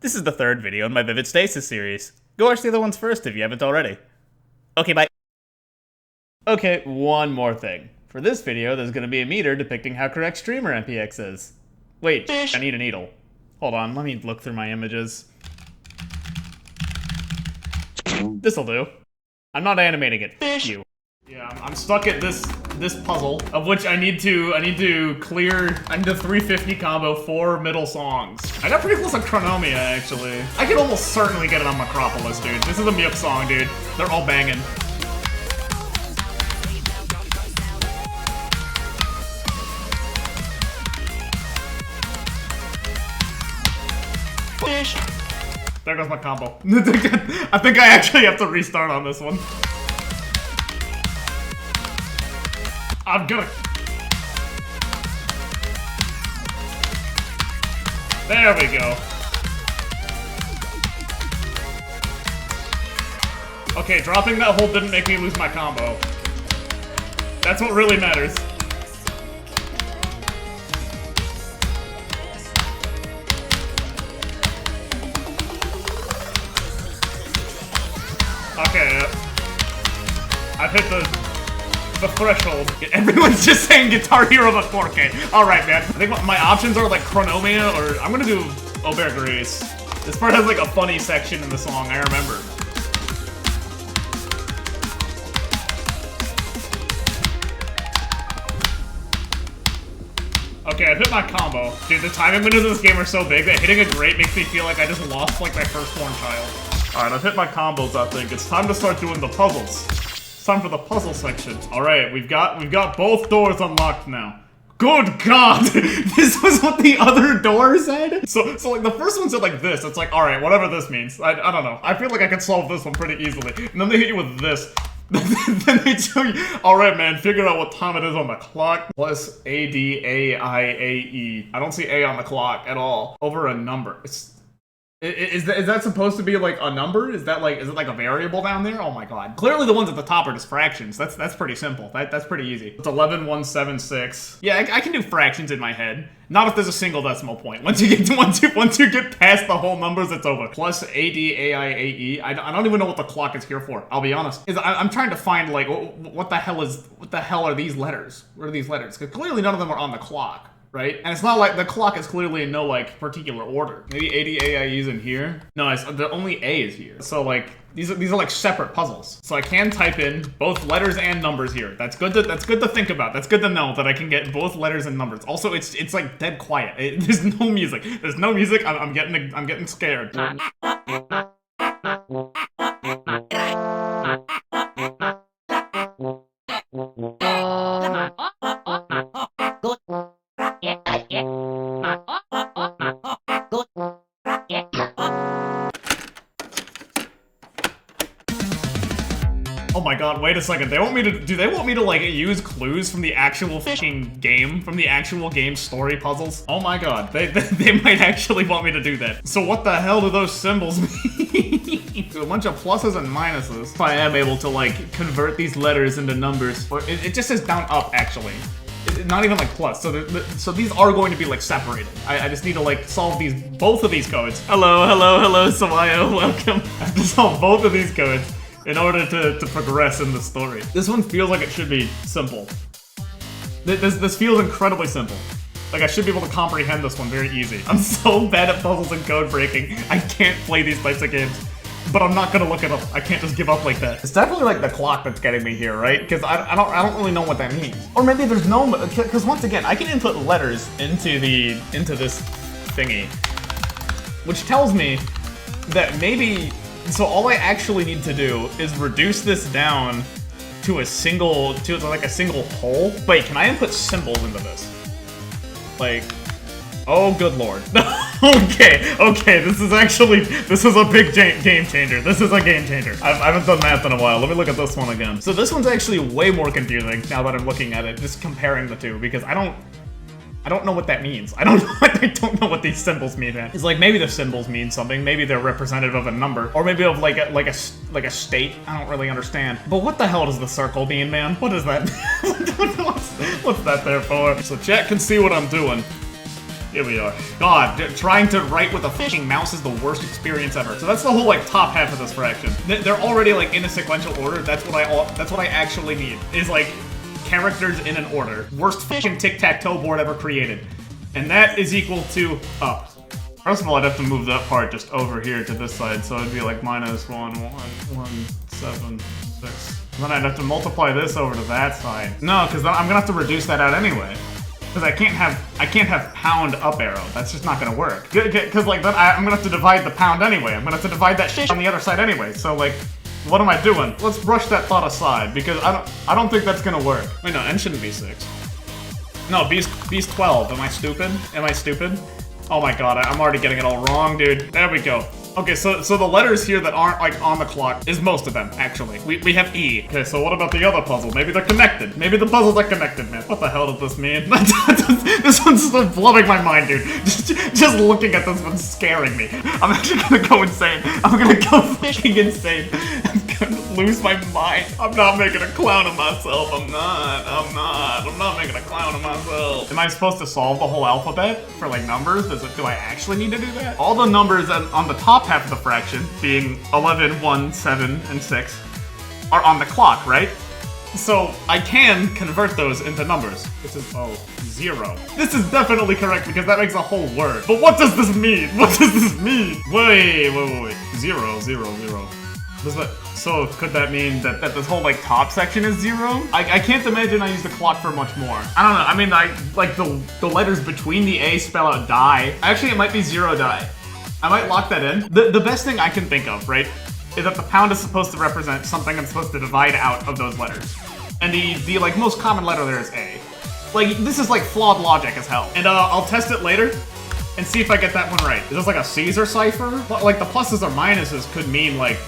This is the third video in my Vivid Stasis series. Go watch the other ones first if you haven't already. Okay, bye. Okay, one more thing. For this video, there's gonna be a meter depicting how correct streamer MPX is. Wait, I need a needle. Hold on, let me look through my images. This'll do. I'm not animating it. F you. Yeah, I'm stuck at this puzzle, of which I need to clear. I need a 350 combo, 4 middle songs. I got pretty close on Chronomia, actually. I could almost certainly get it on Macropolis, dude. This is a Milk song, dude. They're all banging. There goes my combo. I think I actually have to restart on this one. I'm gonna... There we go. Okay, dropping that hold didn't make me lose my combo. That's what really matters. Okay, I've hit the threshold. Everyone's just saying Guitar Hero but 4K. Alright, man. I think my options are like Chronomia or I'm gonna do Aubert Grace. This part has like a funny section in the song, I remember. Okay, I've hit my combo. Dude, the timing windows in this game are so big that hitting a great makes me feel like I just lost like my firstborn child. Alright, I've hit my combos, I think. It's time to start doing the puzzles. It's time for the puzzle section. Alright, we've got both doors unlocked now. Good God! This was what the other door said? So like the first one said like this. It's like, alright, whatever this means. I don't know. I feel like I could solve this one pretty easily. And then they hit you with this. Then they tell you, alright man, figure out what time it is on the clock. Plus ADAIAE. I don't see A on the clock at all. Over a number. Is that supposed to be like a number? Is it like a variable down there? Oh my god. Clearly the ones at the top are just fractions. That's pretty simple. That's pretty easy. It's 11,176. Yeah, I can do fractions in my head. Not if there's a single decimal point. Once you get past the whole numbers, it's over. Plus ADAIAE. I don't even know what the clock is here for. I'll be honest. I'm trying to find like what the hell are these letters? What are these letters? Because clearly none of them are on the clock. Right? And it's not like the clock is clearly in no like particular order. Maybe ADAIE is in here. No, the only A is here. So like these are like separate puzzles. So I can type in both letters and numbers here. That's good to think about. That's good to know that I can get both letters and numbers. Also, it's like dead quiet. There's no music. There's no music. I'm getting scared. Oh my god, wait a second. Do they want me to like use clues from the actual fucking game? From the actual game story puzzles? Oh my god, they might actually want me to do that. So what the hell do those symbols mean? So a bunch of pluses and minuses. If I am able to like convert these letters into numbers. Or it just says down up actually. Not even like plus, so these are going to be like separated. I just need to like solve both of these codes. Hello, Samayo, welcome. I have to solve both of these codes in order to progress in the story. This one feels like it should be simple. This feels incredibly simple. Like I should be able to comprehend this one very easy. I'm so bad at puzzles and code breaking. I can't play these types of games. But I'm not gonna look it up. I can't just give up like that. It's definitely like the clock that's getting me here, right? Because I don't really know what that means. Or maybe there's no, because once again, I can input letters into this thingy, which tells me that maybe. So all I actually need to do is reduce this down to a single hole. Wait, can I input symbols into this? Like, oh good lord. Okay, this is a big game changer. This is a game changer. I haven't done math in a while. Let me look at this one again. So this one's actually way more confusing now that I'm looking at it, just comparing the two, because I don't know what that means. I don't know what these symbols mean, man. It's like maybe the symbols mean something. Maybe they're representative of a number, or maybe of like a state. I don't really understand. But what the hell does the circle mean, man? What is that? What's that there for? So chat can see what I'm doing. Here we are. God, trying to write with a fucking mouse is the worst experience ever. So that's the whole like top half of this fraction. They're already like in a sequential order. That's what I actually need. Is like characters in an order. Worst fucking tic-tac-toe board ever created. And that is equal to up. First of all, I'd have to move that part just over here to this side, so it'd be like -1, 1, 1, 7, 6. Then I'd have to multiply this over to that side. No, because then I'm gonna have to reduce that out anyway. Because I can't have pound up arrow. That's just not gonna work. Because like then I'm gonna have to divide the pound anyway. I'm gonna have to divide that shit on the other side anyway. So like, what am I doing? Let's brush that thought aside because I don't think that's gonna work. Wait, no, n shouldn't be 6. No, B's 12. Am I stupid? Am I stupid? Oh my god, I'm already getting it all wrong, dude. There we go. Okay, so the letters here that aren't, like, on the clock is most of them, actually. We have E. Okay, so what about the other puzzle? Maybe they're connected. Maybe the puzzles are connected, man. What the hell does this mean? This one's still blowing my mind, dude. Just looking at this one's scaring me. I'm actually gonna go insane. I'm gonna go fucking insane. I'm gonna lose my mind. I'm not making a clown of myself. I'm not making a clown of myself. Am I supposed to solve the whole alphabet for, like, numbers? Do I actually need to do that? All the numbers on the top half of the fraction, being 11, 1, 7, and 6, are on the clock, right? So I can convert those into numbers. This is, 0. This is definitely correct because that makes a whole word. But what does this mean? What does this mean? Wait. 0, 0, 0. So could that mean that this whole like top section is 0? I can't imagine I use the clock for much more. I don't know. I mean, like the letters between the A spell out die. Actually, it might be 0 die. I might lock that in. The best thing I can think of, right, is that the pound is supposed to represent something I'm supposed to divide out of those letters. And the like most common letter there is A. Like, this is like flawed logic as hell. And I'll test it later and see if I get that one right. Is this like a Caesar cipher? Like the pluses or minuses could mean like,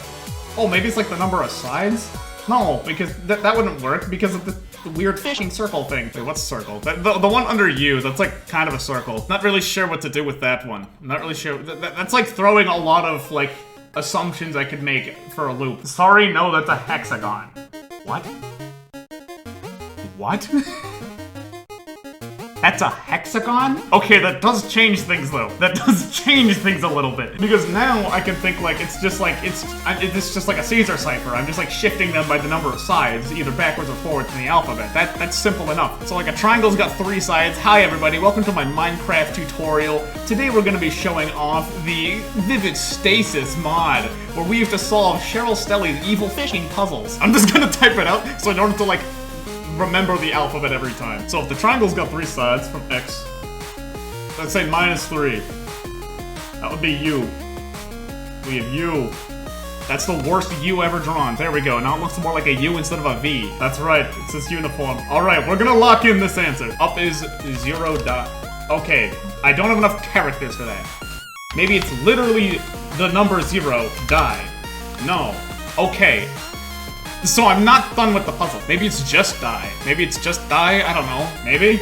oh, maybe it's like the number of sides? No, because that wouldn't work because of the weird fishing circle thing. Wait, what's circle? The one under U, that's like kind of a circle. Not really sure what to do with that one. Not really sure. That's like throwing a lot of like assumptions I could make for a loop. Sorry, no, that's a hexagon. What? What? That's a hexagon? Okay, that does change things though. That does change things a little bit. Because now I can think like it's just like a Caesar cipher. I'm just like shifting them by the number of sides, either backwards or forwards in the alphabet. That's simple enough. So like a triangle's got 3 sides. Hi everybody, welcome to my Minecraft tutorial. Today we're gonna be showing off the Vivid Stasis mod, where we have to solve Cheryl Stelly's evil fishing puzzles. I'm just gonna type it out, so in order to like remember the alphabet every time. So if the triangle's got 3 sides from X, let's say -3. That would be U. We have U. That's the worst U ever drawn. There we go. Now it looks more like a U instead of a V. That's right. It's this uniform. Alright, we're gonna lock in this answer. Up is 0 dot. Okay, I don't have enough characters for that. Maybe it's literally the number 0, die. No. Okay. So I'm not done with the puzzle. Maybe it's just die. Maybe it's just die. I don't know. Maybe?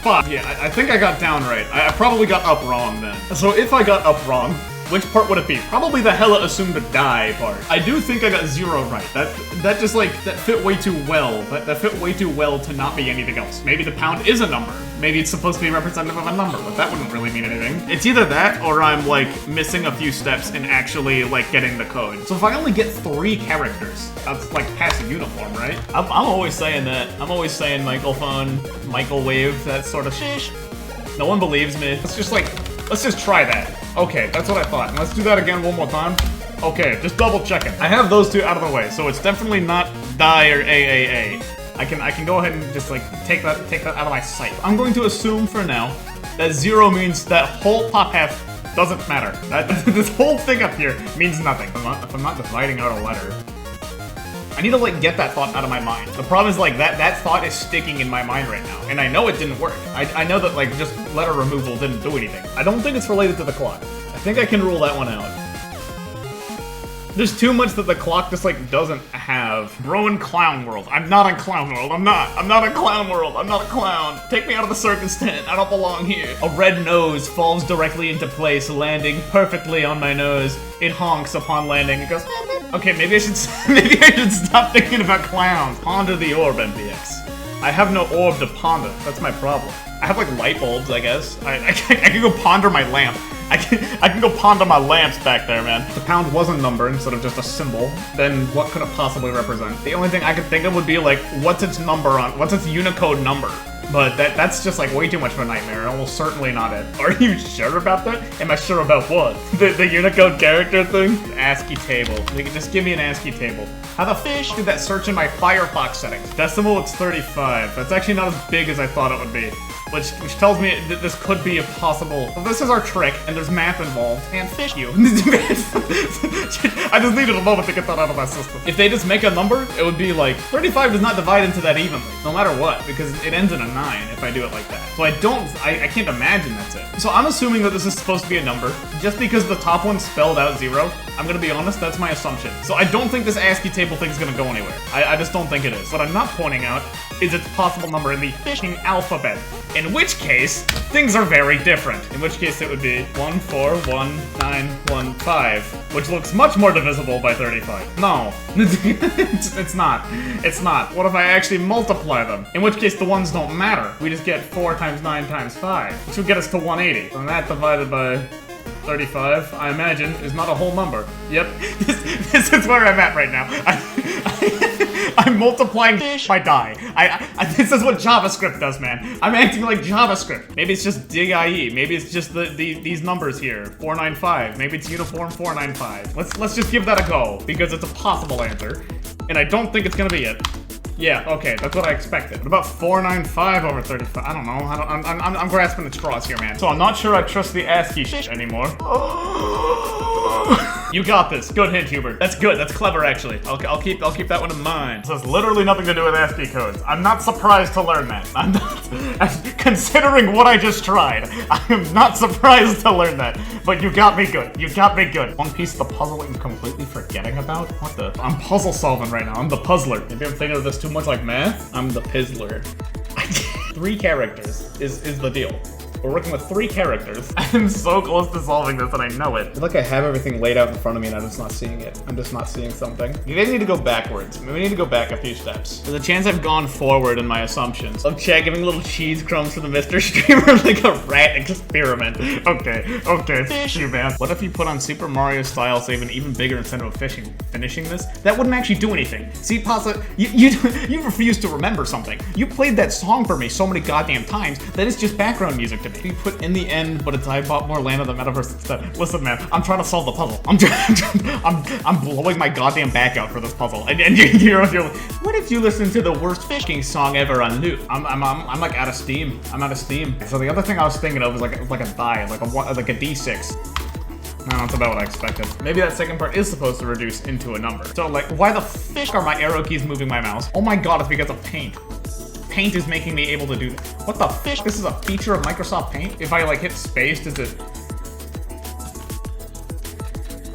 Fuck. Yeah, I think I got down right. I probably got up wrong then. So if I got up wrong, which part would it be? Probably the hella assumed die part. I do think I got 0 right. That just like, that fit way too well. That fit way too well to not be anything else. Maybe the pound is a number. Maybe it's supposed to be representative of a number, but that wouldn't really mean anything. It's either that or I'm like missing a few steps in actually like getting the code. So if I only get 3 characters, that's like past a uniform, right? I'm always saying that. I'm always saying microphone, microwave, that sort of shit. No one believes me. Let's just try that. Okay, that's what I thought. And let's do that again one more time. Okay, just double checking. I have those 2 out of the way, so it's definitely not die or AAA. I can go ahead and just like take that out of my sight. I'm going to assume for now that 0 means that whole top half doesn't matter. This whole thing up here means nothing. If I'm not dividing out a letter, I need to like get that thought out of my mind. The problem is like that thought is sticking in my mind right now, and I know it didn't work. I know that like just letter removal didn't do anything. I don't think it's related to the clock. I think I can rule that one out. There's too much that the clock just like doesn't have. Bro in Clown World. I'm not in Clown World. I'm not in Clown World. I'm not a clown. Take me out of the circus tent. I don't belong here. A red nose falls directly into place, landing perfectly on my nose. It honks upon landing. It goes. Okay, maybe I should stop thinking about clowns. Ponder the orb, MPX. I have no orb to ponder. That's my problem. I have like light bulbs, I guess. I can go ponder my lamp. I can go ponder my lamps back there, man. If the pound was a number instead of just a symbol, then what could it possibly represent? The only thing I could think of would be like, what's its Unicode number? But that's just like way too much of a nightmare. Almost certainly not it. Are you sure about that? Am I sure about what? The Unicode character thing? ASCII table. Just give me an ASCII table. How the fish did that search in my Firefox settings? Decimal, it's 35. That's actually not as big as I thought it would be. Which tells me that this could be a possible... Well, this is our trick, and there's math involved. And fish you. I just needed a moment to get that out of my system. If they just make a number, it would be like, 35 does not divide into that evenly, no matter what, because it ends in a 9 if I do it like that. So I can't imagine that's it. So I'm assuming that this is supposed to be a number. Just because the top one spelled out 0, I'm gonna be honest, that's my assumption. So I don't think this ASCII table thing's gonna go anywhere. I just don't think it is. What I'm not pointing out is its possible number in the fishing alphabet. In which case, things are very different. In which case it would be 141915, which looks much more divisible by 35. No, it's not. It's not. What if I actually multiply them? In which case the ones don't matter. We just get 4 times 9 times 5, which would get us to 180. And that divided by 35, I imagine, is not a whole number. Yep, this is where I'm at right now. I'm multiplying by die. This is what JavaScript does, man. I'm acting like JavaScript. Maybe it's just dig.ie. Maybe it's just these numbers here, 495. Maybe it's uniform 495. Let's just give that a go because it's a possible answer, and I don't think it's gonna be it. Yeah, okay, that's what I expected. What about 495 over 35? I don't know. I'm grasping at straws here, man. So I'm not sure I trust the ASCII shit anymore. You got this. Good hint, Hubert. That's good. That's clever, actually. I'll keep that one in mind. This has literally nothing to do with ASCII codes. I'm not surprised to learn that. I'm not. Considering what I just tried, I am not surprised to learn that. But you got me good. You got me good. One piece of the puzzle I'm completely forgetting about? What the? I'm puzzle solving right now. I'm the puzzler. Maybe I'm thinking of this too much like math. I'm the pizzler. 3 characters is the deal. We're working with 3 characters. I'm so close to solving this and I know it. I feel like I have everything laid out in front of me and I'm just not seeing it. I'm just not seeing something. You guys need to go backwards. We need to go back a few steps. There's a chance I've gone forward in my assumptions. I'm giving little cheese crumbs to the Mr. Streamer like a rat experiment. Okay, fish you, man. What if you put on Super Mario style save an even bigger incentive of finishing this? That wouldn't actually do anything. See, Pasa, you refuse to remember something. You played that song for me so many goddamn times that it's just background music to me. You put in the end, but it's I bought more land of the metaverse instead. Listen, man, I'm trying to solve the puzzle. I'm blowing my goddamn back out for this puzzle. And you're like, what if you listen to the worst fishing song ever on loop? I'm like out of steam. I'm out of steam. So the other thing I was thinking of was like a die, like a D6. No, that's about what I expected. Maybe that second part is supposed to reduce into a number. So like, why the fish are my arrow keys moving my mouse? Oh my god, it's because of paint. Paint is making me able to do that. What the fish? This is a feature of Microsoft Paint? If I like hit space, does it...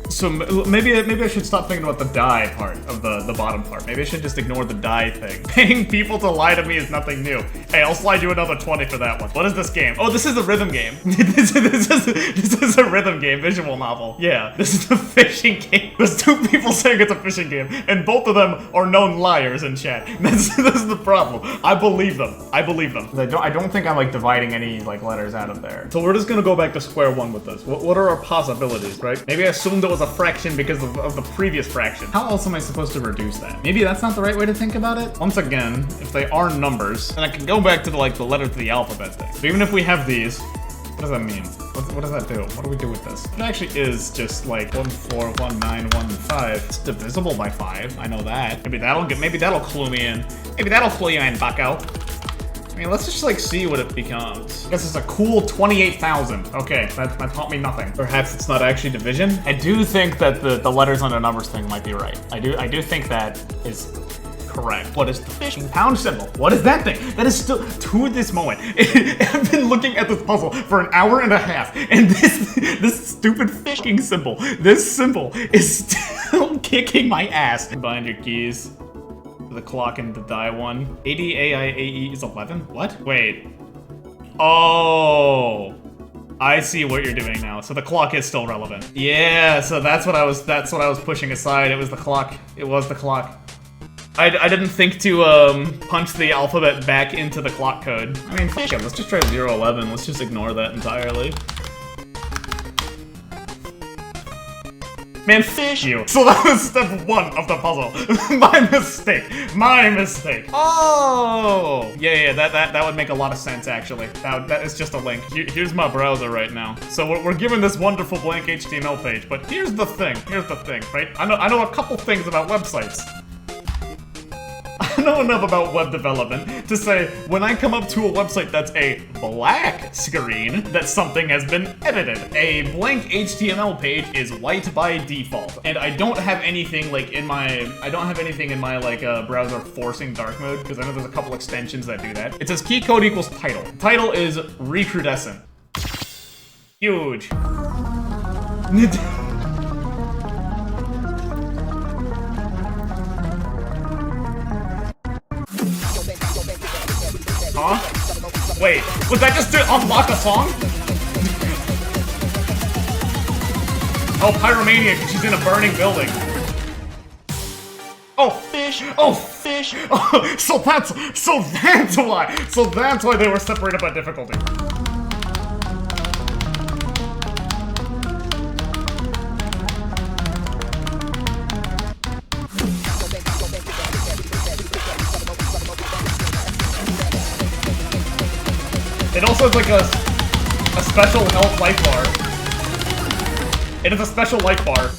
So maybe I should stop thinking about the die part of the bottom part. Maybe I should just ignore the die thing. Paying people to lie to me is nothing new. Hey, I'll slide you another 20 for that one. What is this game? Oh, this is a rhythm game. this is a rhythm game, visual novel. Yeah, this is a fishing game. There's 2 people saying it's a fishing game, and both of them are known liars in chat. That's the problem. I believe them. I believe them. I don't think I'm like dividing any like letters out of there. So we're just gonna go back to square one with this. What are our possibilities, right? Maybe I assumed it was a fraction because of the previous fraction. How else am I supposed to reduce that? Maybe that's not the right way to think about it? Once again, if they are numbers, then I can go back to the letter to the alphabet thing. So even if we have these, what does that mean? What does that do? What do we do with this? It actually is just like 141915. It's divisible by 5. I know that. Maybe that'll clue me in. Maybe that'll clue you in, bucko. I mean, let's just like see what it becomes. I guess it's a cool 28,000. Okay, that taught me nothing. Perhaps it's not actually division. I do think that the letters on the numbers thing might be right. I do think that is correct. What is the fishing pound symbol? What is that thing? That is still, to this moment, I've been looking at this puzzle for an hour and a half, and this stupid fishing symbol, this symbol is still kicking my ass. Bind your keys. The clock and the die one. ADAIAE is 11? What? Wait. Oh. I see what you're doing now. So the clock is still relevant. Yeah, so that's what I was pushing aside. It was the clock. It was the clock. I didn't think to punch the alphabet back into the clock code. I mean, fuck it, let's just try 011. Let's just ignore that entirely. Man, fish you. So that was step 1 of the puzzle. My mistake. My mistake. Oh! Yeah, that would make a lot of sense, actually. That is just a link. Here's my browser right now. So we're given this wonderful blank HTML page, but here's the thing, right? I know a couple things about websites. I know enough about web development to say when I come up to a website that's a black screen, that something has been edited. A blank HTML page is white by default, and I don't have anything like in my browser forcing dark mode, because I know there's a couple extensions that do that. It says key code equals title. Title is recrudescent. Huge. Huh? Wait, was that just to unlock a song? Oh, Pyromania, because she's in a burning building. Oh, fish! Oh, fish! Oh, so that's why they were separated by difficulty. It also is like a special health life bar. It is a special life bar.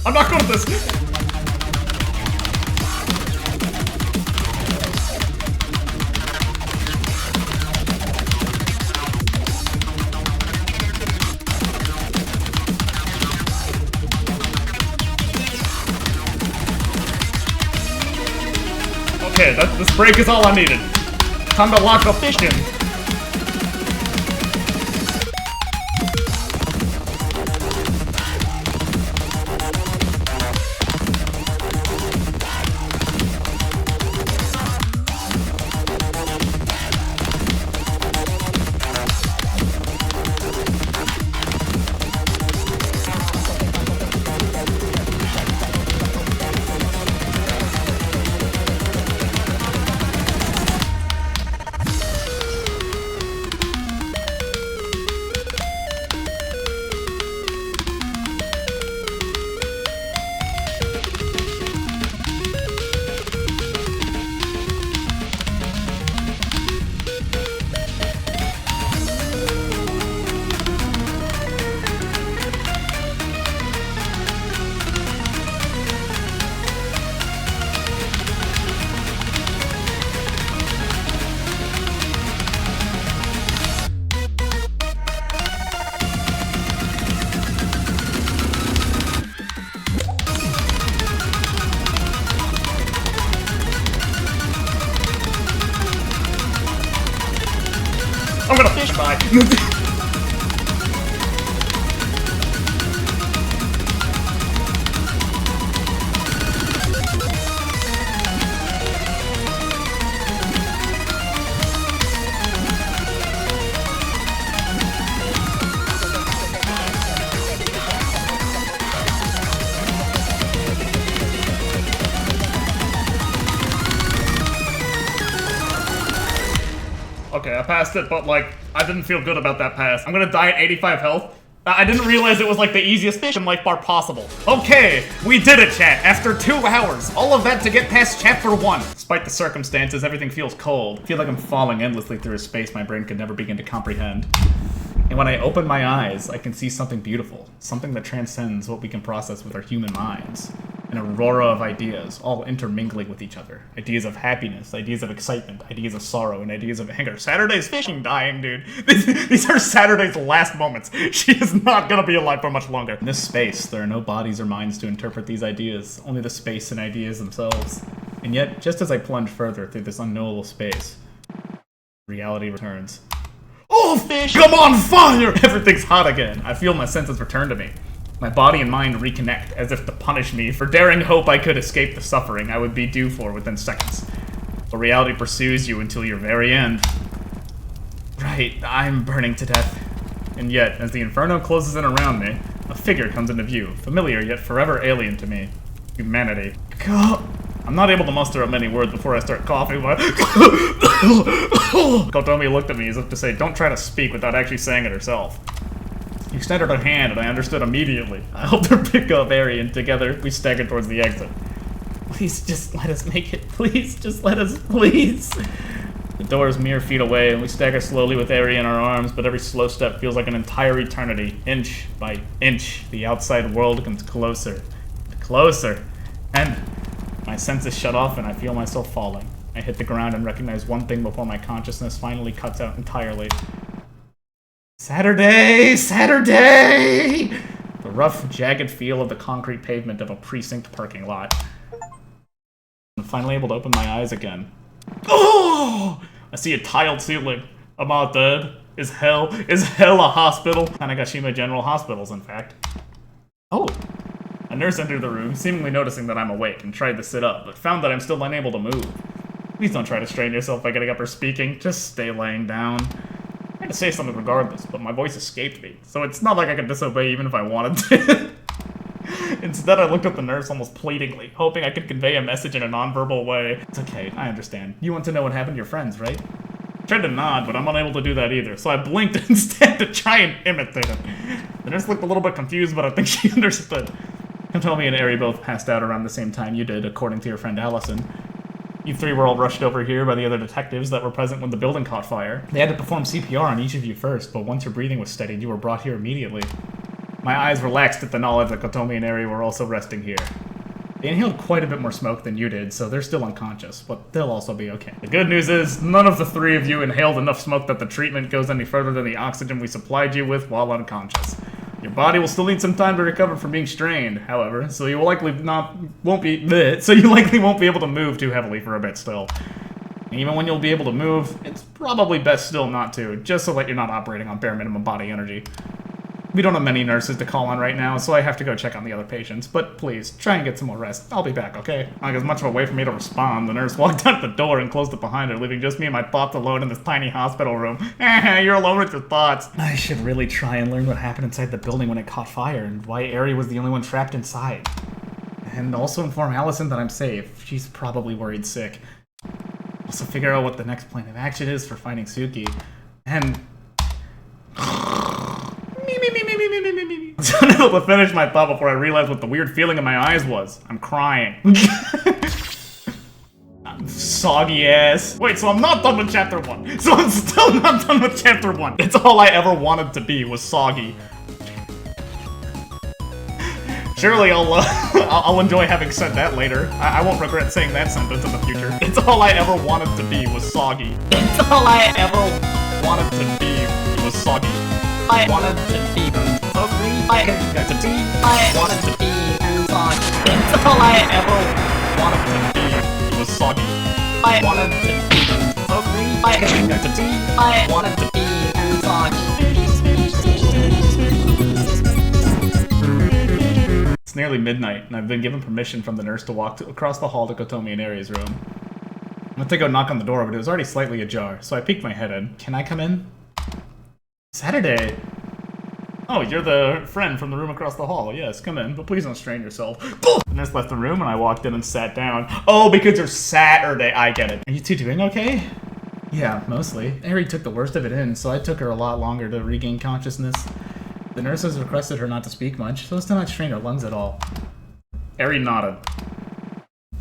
I'm not good at this! Okay, this break is all I needed. Time to lock the fish in. I'm gonna fish by. Okay, I passed it, but like, I didn't feel good about that pass. I'm gonna die at 85 health. I didn't realize it was like the easiest fish in life bar possible. Okay, we did it, chat. After 2 hours. All of that to get past chapter 1. Despite the circumstances, everything feels cold. I feel like I'm falling endlessly through a space my brain could never begin to comprehend. And when I open my eyes, I can see something beautiful. Something that transcends what we can process with our human minds. An aurora of ideas, all intermingling with each other. Ideas of happiness, ideas of excitement, ideas of sorrow, and ideas of anger. Saturday's fishing dying, dude. These are Saturday's last moments. She is not gonna be alive for much longer. In this space, there are no bodies or minds to interpret these ideas, only the space and ideas themselves. And yet, just as I plunge further through this unknowable space, reality returns. Oh, fish! Come on fire! Everything's hot again. I feel my senses return to me. My body and mind reconnect, as if to punish me for daring hope I could escape the suffering I would be due for within seconds. But reality pursues you until your very end. Right, I'm burning to death. And yet, as the inferno closes in around me, a figure comes into view, familiar yet forever alien to me. Humanity. I'm not able to muster up many words before I start coughing. Kotomi looked at me as if to say, don't try to speak without actually saying it herself. She extended her hand, and I understood immediately. I helped her pick up Ari, and together we staggered towards the exit. Please, just let us make it. Please, just let us, please. The door is mere feet away, and we stagger slowly with Ari in our arms, but every slow step feels like an entire eternity. Inch by inch, the outside world comes closer. Closer. And my senses shut off, and I feel myself falling. I hit the ground and recognize one thing before my consciousness finally cuts out entirely. Saturday! Saturday! The rough, jagged feel of the concrete pavement of a precinct parking lot. I'm finally able to open my eyes again. Oh! I see a tiled ceiling. I'm not dead. Is hell a hospital? Tanegashima General Hospitals, in fact. Oh! A nurse entered the room, seemingly noticing that I'm awake, and tried to sit up, but found that I'm still unable to move. Please don't try to strain yourself by getting up or speaking. Just stay laying down. I had to say something regardless, but my voice escaped me, so it's not like I could disobey even if I wanted to. Instead, I looked at the nurse almost pleadingly, hoping I could convey a message in a nonverbal way. It's okay, I understand. You want to know what happened to your friends, right? I tried to nod, but I'm unable to do that either, so I blinked instead to try and imitate it. The nurse looked a little bit confused, but I think she understood. Kotomi and Ari both passed out around the same time you did, according to your friend Allison. You three were all rushed over here by the other detectives that were present when the building caught fire. They had to perform CPR on each of you first, but once your breathing was steadied, you were brought here immediately. My eyes relaxed at the knowledge that Kotomi and Ari were also resting here. They inhaled quite a bit more smoke than you did, so they're still unconscious, but they'll also be okay. The good news is, none of the three of you inhaled enough smoke that the treatment goes any further than the oxygen we supplied you with while unconscious. Your body will still need some time to recover from being strained, however, so you likely won't be able to move too heavily for a bit still. And even when you'll be able to move, it's probably best still not to, just so that you're not operating on bare minimum body energy. We don't have many nurses to call on right now, so I have to go check on the other patients, but please, try and get some more rest. I'll be back, okay? Not as much of a way for me to respond. The nurse walked out the door and closed it behind her, leaving just me and my thoughts alone in this tiny hospital room. You're alone with your thoughts. I should really try and learn what happened inside the building when it caught fire, and why Ari was the only one trapped inside. And also inform Allison that I'm safe. She's probably worried sick. Also figure out what the next plan of action is for finding Suki. And... I was unable to finish my thought before I realized what the weird feeling in my eyes was. I'm crying. I'm soggy ass. Wait, so I'm not done with chapter 1. So I'm still not done with chapter 1. It's all I ever wanted to be was soggy. Surely I'll enjoy having said that later. I won't regret saying that sentence in the future. It's all I ever wanted to be was soggy. It's all I ever wanted to be was soggy. I wanted to be soggy. I wanted to be soggy. It's all I ever wanted to be was soggy. I wanted to be soggy. I wanted to be soggy. It's nearly midnight, and I've been given permission from the nurse to walk across the hall to Kotomi and Ari's room. I went to go knock on the door, but it was already slightly ajar, so I peeked my head in. Can I come in? Saturday! Oh, you're the friend from the room across the hall. Yes, come in, but please don't strain yourself. The nurse left the room and I walked in and sat down. Oh, because you're Saturday. I get it. Are you two doing okay? Yeah, mostly. Ari took the worst of it in, so it took her a lot longer to regain consciousness. The nurses requested her not to speak much, so as to not strain her lungs at all. Ari nodded.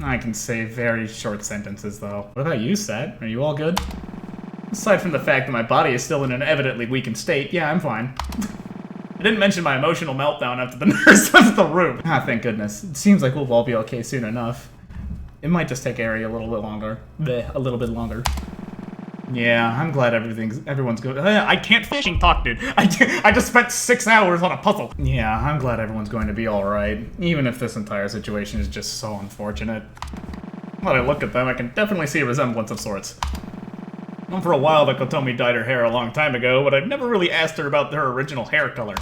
I can say very short sentences, though. What about you, Sat? Are you all good? Aside from the fact that my body is still in an evidently weakened state, yeah, I'm fine. I didn't mention my emotional meltdown after the nurse left the room. Ah, thank goodness. It seems like we'll all be okay soon enough. It might just take Ari a little bit longer. A little bit longer. Yeah, I'm glad everyone's good. I can't fucking talk, dude. I just spent 6 hours on a puzzle. Yeah, I'm glad everyone's going to be alright, even if this entire situation is just so unfortunate. When I look at them, I can definitely see a resemblance of sorts. Known for a while that Kotomi dyed her hair a long time ago, but I've never really asked her about her original hair color.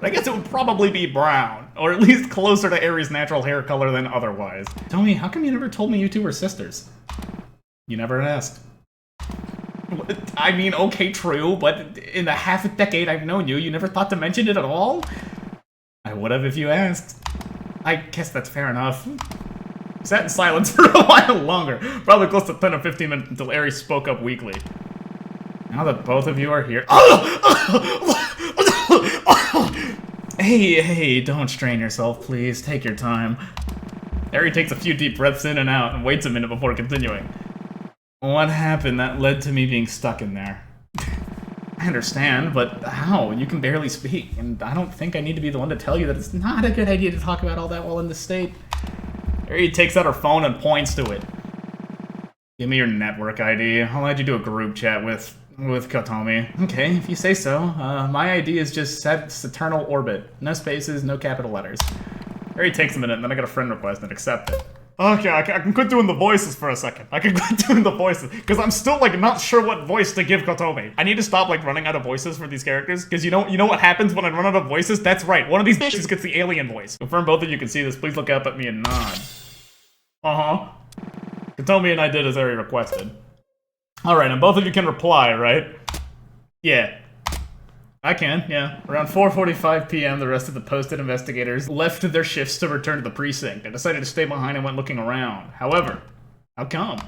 But I guess it would probably be brown, or at least closer to Aries' natural hair color than otherwise. Tell me, how come you never told me you two were sisters? You never asked. I mean, okay, true, but in the half a decade I've known you, you never thought to mention it at all? I would have if you asked. I guess that's fair enough. Sat in silence for a while longer, probably close to 10 or 15 minutes until Aries spoke up weakly. Now that both of you are here— Hey, don't strain yourself, please. Take your time. Aries takes a few deep breaths in and out and waits a minute before continuing. What happened that led to me being stuck in there? I understand, but how? You can barely speak, and I don't think I need to be the one to tell you that it's not a good idea to talk about all that while in this state. Aries takes out her phone and points to it. Give me your network ID. I'll add you to a group chat with Kotomi. Okay, if you say so. My ID is just Eternal Orbit. No spaces, no capital letters. Aries takes a minute, and then I get a friend request and accept it. Okay, I can quit doing the voices for a second. I can quit doing the voices, because I'm still, like, not sure what voice to give Kotomi. I need to stop, like, running out of voices for these characters, because you know what happens when I run out of voices? That's right, one of these bitches gets the alien voice. Confirm both of you can see this, please look up at me and nod. Uh-huh. Kotomi and I did as Aries requested. Alright, and both of you can reply, right? Yeah. I can, yeah. Around 4:45 p.m., the rest of the posted investigators left their shifts to return to the precinct. I decided to stay behind and went looking around. However, how come?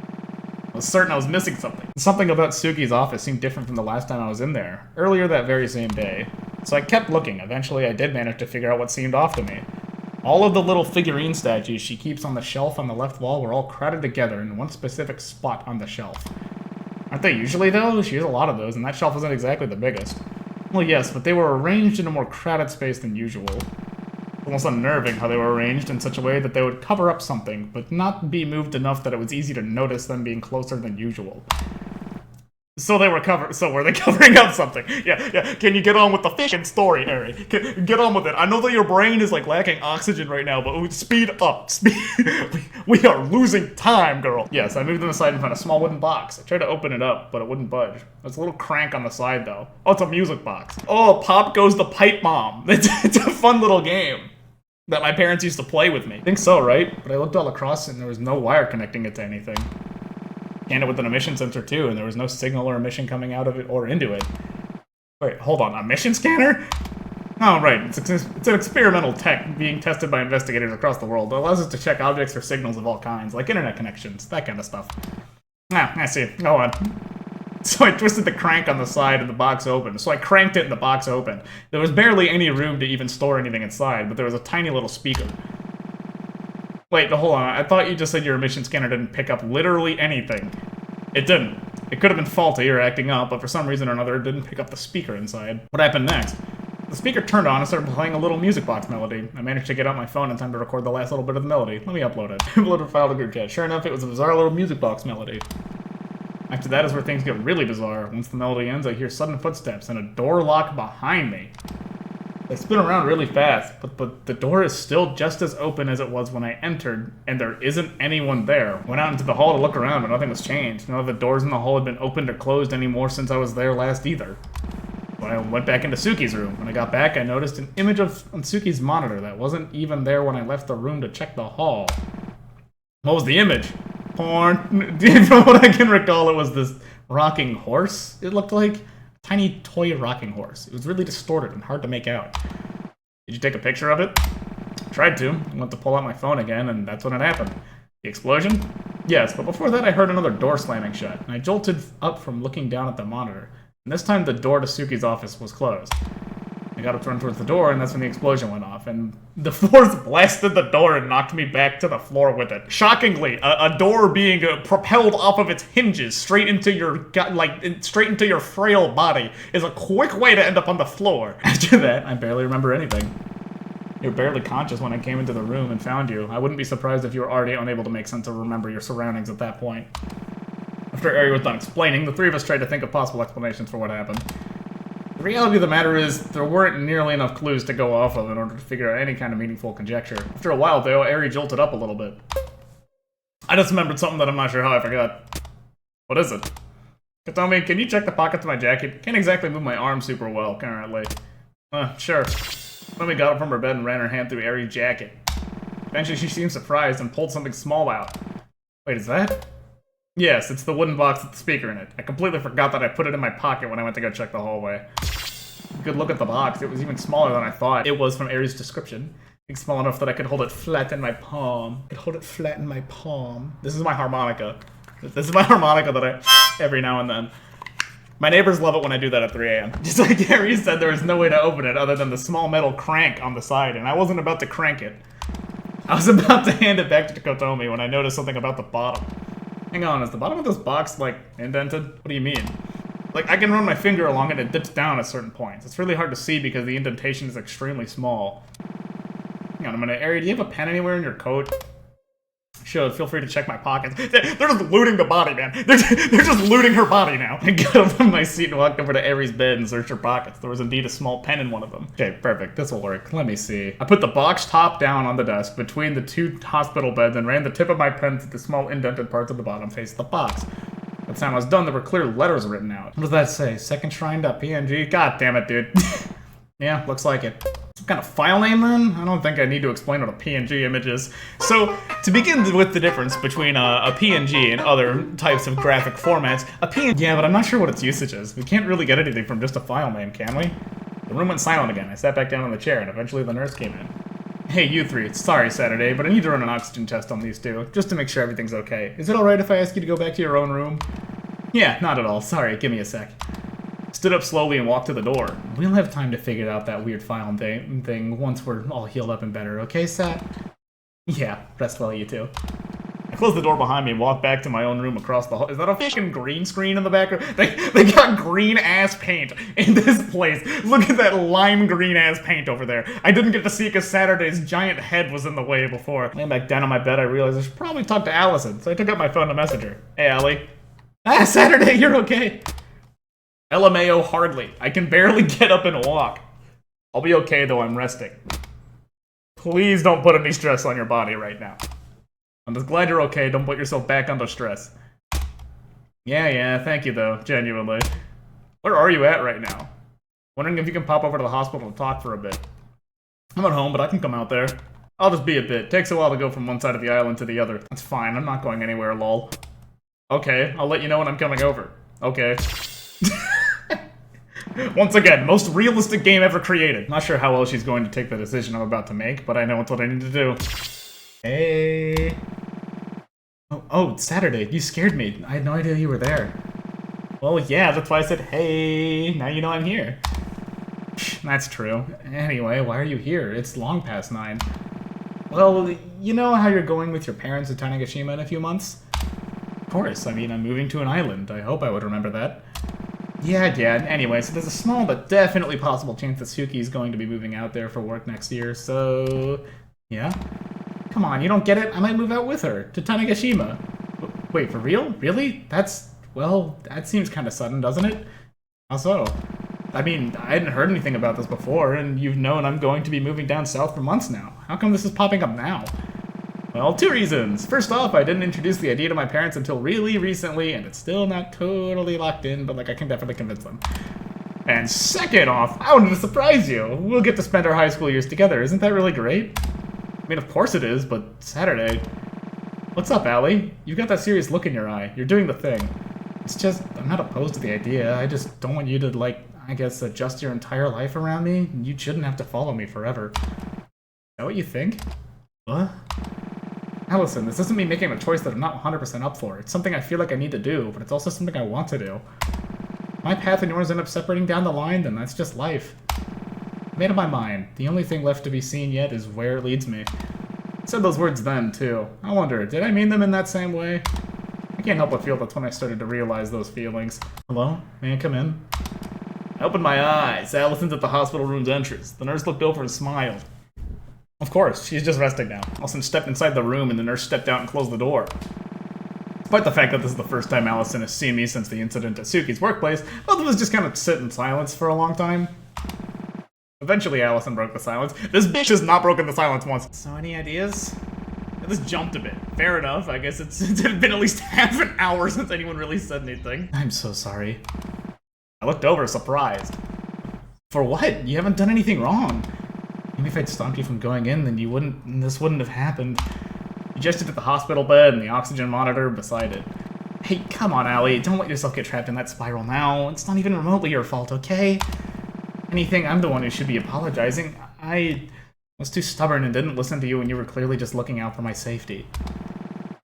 I was certain I was missing something. Something about Suki's office seemed different from the last time I was in there, earlier that very same day. So I kept looking. Eventually, I did manage to figure out what seemed off to me. All of the little figurine statues she keeps on the shelf on the left wall were all crowded together in one specific spot on the shelf. Aren't they usually, though? She has a lot of those, and that shelf isn't exactly the biggest. Well, yes, but they were arranged in a more crowded space than usual. Almost unnerving how they were arranged in such a way that they would cover up something, but not be moved enough that it was easy to notice them being closer than usual. So were they covering up something? Yeah, can you get on with the fucking story, Aries? Get on with it. I know that your brain is, like, lacking oxygen right now, but speed up. We are losing time, girl. Yes, I moved them aside and found a small wooden box. I tried to open it up, but it wouldn't budge. There's a little crank on the side, though. Oh, it's a music box. Oh, Pop Goes the Pipe Bomb. It's a fun little game that my parents used to play with me. I think so, right? But I looked all across and there was no wire connecting it to anything. Scanned it with an emission sensor too, and there was no signal or emission coming out of it or into it. Wait, hold on, a emission scanner? Oh, right, it's an experimental tech being tested by investigators across the world. It allows us to check objects for signals of all kinds, like internet connections, that kind of stuff. Ah, I see, go on. So I twisted the crank on the side and the box opened. So I cranked it and the box opened. There was barely any room to even store anything inside, but there was a tiny little speaker. Wait, hold on. I thought you just said your emission scanner didn't pick up literally anything. It didn't. It could have been faulty or acting up, but for some reason or another, it didn't pick up the speaker inside. What happened next? The speaker turned on and started playing a little music box melody. I managed to get out my phone in time to record the last little bit of the melody. Let me upload it. Upload a file to group chat. Sure enough, it was a bizarre little music box melody. After that is where things get really bizarre. Once the melody ends, I hear sudden footsteps and a door lock behind me. I spin around really fast, but the door is still just as open as it was when I entered, and there isn't anyone there. Went out into the hall to look around, but nothing was changed. None of the doors in the hall had been opened or closed anymore since I was there last either. So I went back into Suki's room. When I got back, I noticed an image on Suki's monitor that wasn't even there when I left the room to check the hall. What was the image? Porn. From what I can recall, it was this rocking horse, it looked like. Tiny toy rocking horse. It was really distorted and hard to make out. Did you take a picture of it? Tried to. I went to pull out my phone again, and that's when it happened. The explosion? Yes, but before that I heard another door slamming shut, and I jolted up from looking down at the monitor. And this time the door to Suki's office was closed. I got up to run towards the door, and that's when the explosion went off, and the force blasted the door and knocked me back to the floor with it. Shockingly, a door being propelled off of its hinges straight into your gut, straight into your frail body is a quick way to end up on the floor. After that, I barely remember anything. You were barely conscious when I came into the room and found you. I wouldn't be surprised if you were already unable to make sense or remember your surroundings at that point. After Aries was done explaining, the three of us tried to think of possible explanations for what happened. The reality of the matter is, there weren't nearly enough clues to go off of in order to figure out any kind of meaningful conjecture. After a while, though, Aries jolted up a little bit. I just remembered something that I'm not sure how I forgot. What is it? Kotomi, can you check the pockets of my jacket? Can't exactly move my arm super well, currently. Sure. Then we got up from her bed and ran her hand through Aries' jacket. Eventually she seemed surprised and pulled something small out. Wait, is that? Yes, it's the wooden box with the speaker in it. I completely forgot that I put it in my pocket when I went to go check the hallway. Good look at the box. It was even smaller than I thought. It was from Aries' description. It's small enough that I could hold it flat in my palm. This is my harmonica. This is my harmonica that I every now and then. My neighbors love it when I do that at 3 a.m. Just like Gary said, there was no way to open it other than the small metal crank on the side, and I wasn't about to crank it. I was about to hand it back to Kotomi when I noticed something about the bottom. Hang on, is the bottom of this box, like, indented? What do you mean? Like, I can run my finger along it and it dips down at certain points. It's really hard to see because the indentation is extremely small. Hang on a minute, Ari, do you have a pen anywhere in your coat? Should, feel free to check my pockets. They're just looting the body, man. They're just looting her body now. I got up from my seat and walked over to Aries' bed and searched her pockets. There was indeed a small pen in one of them. Okay, perfect. This will work. Let me see. I put the box top down on the desk between the two hospital beds and ran the tip of my pen through the small indented parts of the bottom face of the box. By the time I was done, there were clear letters written out. What does that say? Second shrine.png? God damn it, dude. Yeah, looks like it. Some kind of file name then? I don't think I need to explain what a PNG image is. So, to begin with the difference between a PNG and other types of graphic formats, a PNG, yeah, but I'm not sure what its usage is. We can't really get anything from just a file name, can we? The room went silent again. I sat back down on the chair and eventually the nurse came in. Hey, you three, sorry Saturday, but I need to run an oxygen test on these two, just to make sure everything's okay. Is it alright if I ask you to go back to your own room? Yeah, not at all. Sorry, give me a sec. Stood up slowly and walked to the door. We'll have time to figure out that weird file thing once we're all healed up and better, okay, Sat? Yeah, rest well, you two. I closed the door behind me and walked back to my own room across the hall. Is that a fucking green screen in the background? They got green-ass paint in this place. Look at that lime green-ass paint over there. I didn't get to see it because Saturday's giant head was in the way before. Laying back down on my bed, I realized I should probably talk to Allison, so I took out my phone to message her. Hey, Allie. Ah, Saturday, you're okay. LMAO hardly. I can barely get up and walk. I'll be okay though, I'm resting. Please don't put any stress on your body right now. I'm just glad you're okay, don't put yourself back under stress. Yeah, thank you though, genuinely. Where are you at right now? Wondering if you can pop over to the hospital to talk for a bit. I'm at home, but I can come out there. I'll just be a bit. Takes a while to go from one side of the island to the other. That's fine, I'm not going anywhere, lol. Okay, I'll let you know when I'm coming over. Okay. Once again, most realistic game ever created. Not sure how well she's going to take the decision I'm about to make, but I know it's what I need to do. Hey. Oh, it's Saturday. You scared me. I had no idea you were there. Well, yeah, that's why I said, hey, now you know I'm here. That's true. Anyway, why are you here? It's long past 9. Well, you know how you're going with your parents to Tanegashima in a few months? Of course, I mean, I'm moving to an island. I hope I would remember that. Yeah, anyway, so there's a small but definitely possible chance that Suki's going to be moving out there for work next year, so... Yeah? Come on, you don't get it? I might move out with her, to Tanegashima. Wait, for real? Really? That's... well, that seems kinda sudden, doesn't it? How so? I mean, I hadn't heard anything about this before, and you've known I'm going to be moving down south for months now. How come this is popping up now? Well, 2 reasons. First off, I didn't introduce the idea to my parents until really recently, and it's still not totally locked in, but like I can definitely convince them. And second off, I wanted to surprise you. We'll get to spend our high school years together. Isn't that really great? I mean, of course it is, but Saturday... What's up, Allie? You've got that serious look in your eye. You're doing the thing. It's just, I'm not opposed to the idea. I just don't want you to, like, I guess, adjust your entire life around me. You shouldn't have to follow me forever. Is that what you think? What? Allison, this isn't me making a choice that I'm not 100% up for. It's something I feel like I need to do, but it's also something I want to do. If my path and yours end up separating down the line, then that's just life. I made up my mind. The only thing left to be seen yet is where it leads me. I said those words then, too. I wonder, did I mean them in that same way? I can't help but feel that's when I started to realize those feelings. Hello? May I come in? I opened my eyes. Allison's at the hospital room's entrance. The nurse looked over and smiled. Of course, she's just resting now. Allison stepped inside the room and the nurse stepped out and closed the door. Despite the fact that this is the first time Allison has seen me since the incident at Suki's workplace, both of us just kind of sit in silence for a long time. Eventually, Allison broke the silence. This bitch has not broken the silence once. So, any ideas? This jumped a bit. Fair enough. I guess it's been at least half an hour since anyone really said anything. I'm so sorry. I looked over, surprised. For what? You haven't done anything wrong. Maybe if I'd stopped you from going in, then this wouldn't have happened. You gestured at the hospital bed and the oxygen monitor beside it. Hey, come on, Allie. Don't let yourself get trapped in that spiral now. It's not even remotely your fault, okay? Anything, I'm the one who should be apologizing. I was too stubborn and didn't listen to you when you were clearly just looking out for my safety.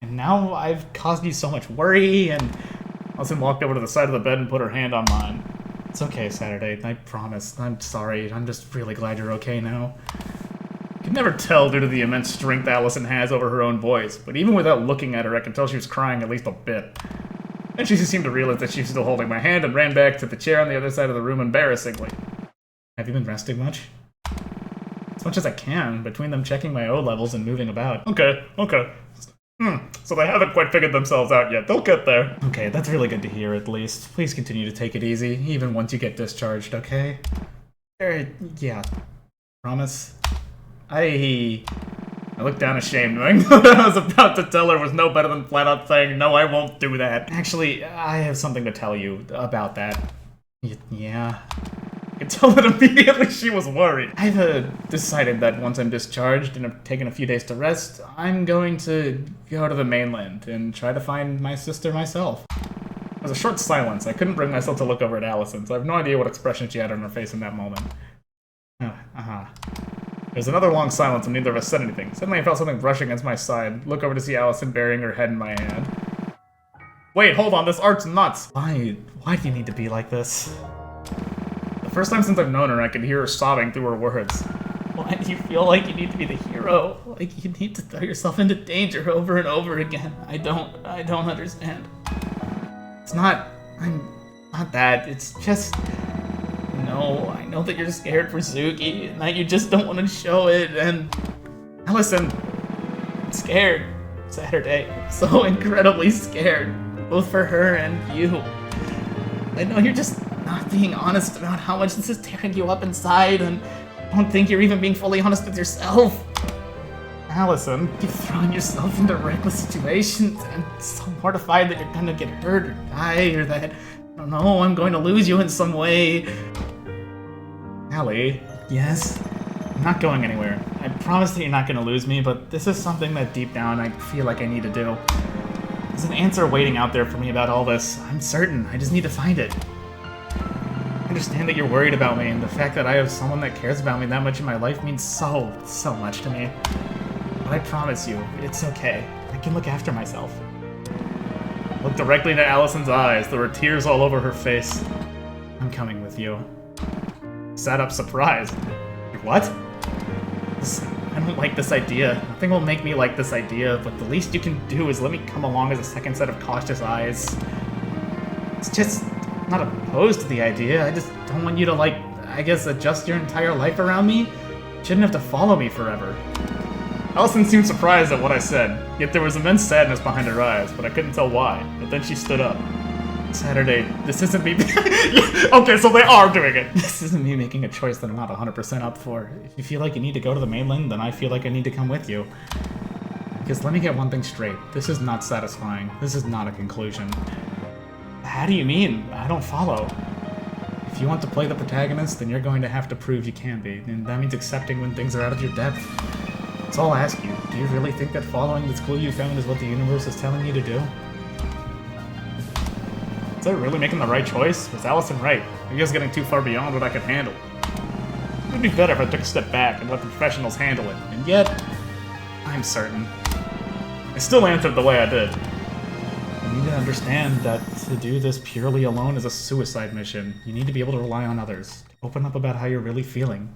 And now I've caused you so much worry, and Allison walked over to the side of the bed and put her hand on mine. It's okay, Saturday. I promise. I'm sorry. I'm just really glad you're okay now. I could never tell due to the immense strength Allison has over her own voice, but even without looking at her, I could tell she was crying at least a bit. Then she seemed to realize that she was still holding my hand and ran back to the chair on the other side of the room embarrassingly. Have you been resting much? As much as I can, between them checking my O levels and moving about. Okay. So they haven't quite figured themselves out yet. They'll get there. Okay, that's really good to hear, at least. Please continue to take it easy, even once you get discharged, okay? Yeah. Promise? I looked down ashamed, knowing what I was about to tell her was no better than flat out saying, no, I won't do that. Actually, I have something to tell you about that. Yeah. I could tell that immediately she was worried. I've decided that once I'm discharged and have taken a few days to rest, I'm going to go to the mainland and try to find my sister myself. There was a short silence. I couldn't bring myself to look over at Allison, so I have no idea what expression she had on her face in that moment. There's another long silence and neither of us said anything. Suddenly I felt something brush against my side. Look over to see Allison burying her head in my hand. Wait, hold on, this art's nuts! Why do you need to be like this? The first time since I've known her, I could hear her sobbing through her words. Why do you feel like you need to be the hero? Like you need to throw yourself into danger over and over again? I don't understand. I'm not that, it's just... No, I know that you're scared for Zuki, and that you just don't want to show it, and... Allison, I'm scared. Saturday. So incredibly scared. Both for her and you. I know you're just not being honest about how much this is tearing you up inside, and I don't think you're even being fully honest with yourself. Allison, you're throwing yourself into reckless situations, and I'm so mortified that you're gonna get hurt or die, or that, I don't know, I'm going to lose you in some way. Allie, yes? I'm not going anywhere. I promise that you're not going to lose me, but this is something that deep down I feel like I need to do. There's an answer waiting out there for me about all this. I'm certain. I just need to find it. I understand that you're worried about me, and the fact that I have someone that cares about me that much in my life means so much to me. But I promise you, it's okay. I can look after myself. I looked directly into Allison's eyes. There were tears all over her face. I'm coming with you. Sat up surprised. What? I don't like this idea. Nothing will make me like this idea, but the least you can do is let me come along as a second set of cautious eyes. It's just not opposed to the idea. I just don't want you to, like, I guess adjust your entire life around me. You shouldn't have to follow me forever. Allison seemed surprised at what I said, yet there was immense sadness behind her eyes, but I couldn't tell why. But then she stood up. Saturday, this isn't me... Okay, so they are doing it! This isn't me making a choice that I'm not 100% up for. If you feel like you need to go to the mainland, then I feel like I need to come with you. Because let me get one thing straight. This is not satisfying. This is not a conclusion. How do you mean? I don't follow. If you want to play the protagonist, then you're going to have to prove you can be, and that means accepting when things are out of your depth. So I'll ask you, do you really think that following this clue you found is what the universe is telling you to do? Was I really making the right choice? Was Allison right? Maybe I was getting too far beyond what I could handle. It would be better if I took a step back and let the professionals handle it, and yet, I'm certain. I still answered the way I did. You need to understand that to do this purely alone is a suicide mission. You need to be able to rely on others. Open up about how you're really feeling.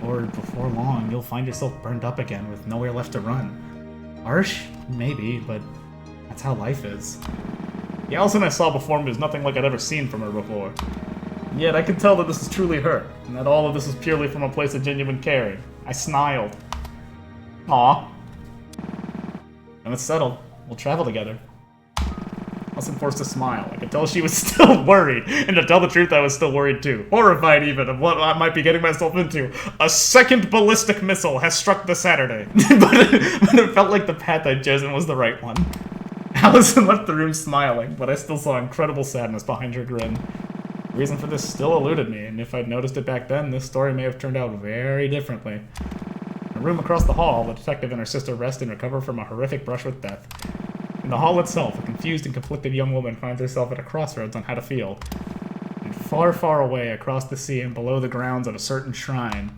Or before long, you'll find yourself burned up again with nowhere left to run. Harsh? Maybe, but that's how life is. The Allison I saw before me was nothing like I'd ever seen from her before. And yet I could tell that this is truly her, and that all of this is purely from a place of genuine caring. I smiled. Aw. And it's settled. We'll travel together. Allison forced a smile. I could tell she was still worried, and to tell the truth, I was still worried too. Horrified even of what I might be getting myself into. A second ballistic missile has struck the Saturday. but it felt like the path I'd chosen was the right one. Allison left the room smiling, but I still saw incredible sadness behind her grin. The reason for this still eluded me, and if I'd noticed it back then, this story may have turned out very differently. In a room across the hall, the detective and her sister rest and recover from a horrific brush with death. In the hall itself, a confused and conflicted young woman finds herself at a crossroads on how to feel. And far, far away, across the sea and below the grounds of a certain shrine,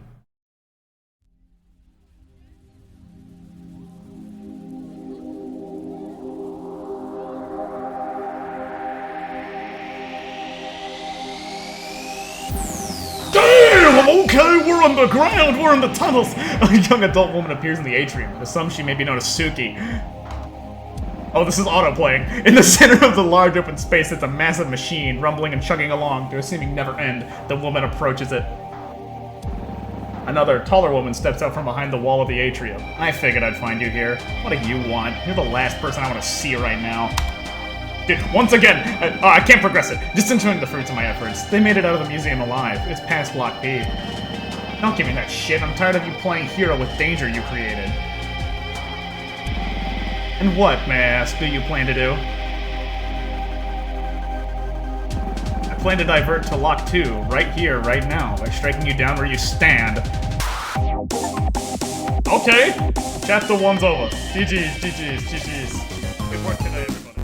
okay, we're underground, we're in the tunnels! A young adult woman appears in the atrium. To some, she may be known as Suki. Oh, this is auto-playing. In the center of the large open space sits a massive machine, rumbling and chugging along to a seeming never end. The woman approaches it. Another, taller woman steps out from behind the wall of the atrium. I figured I'd find you here. What do you want? You're the last person I want to see right now. Dude, once again, I can't progress it. Just enjoying the fruits of my efforts. They made it out of the museum alive. It's past Block B. Don't give me that shit. I'm tired of you playing hero with danger you created. And what, may I ask, do you plan to do? I plan to divert to Lock 2, right here, right now, by striking you down where you stand. Okay, chapter 1's over. GG's, GG's, GG's. Good work today, everybody.